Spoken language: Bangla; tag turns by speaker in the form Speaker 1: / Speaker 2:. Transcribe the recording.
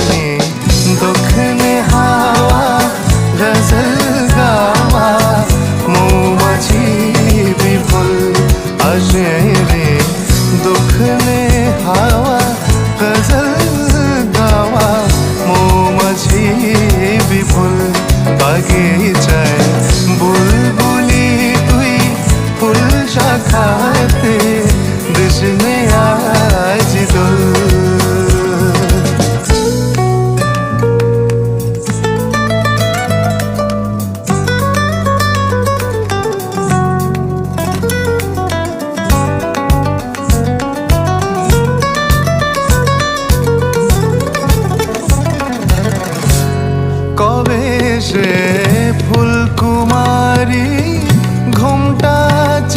Speaker 1: रे दक्षिणे हावा गजल गावा মৌমাছি বিফল আসে রে দক্ষিণে হাওয়া গজল গাওয়া মৌমাছি বিফল বাগিচায় বুলবুলি তুই ফুল শাখাতে দেশনে আজ দোল কবে সে ফুল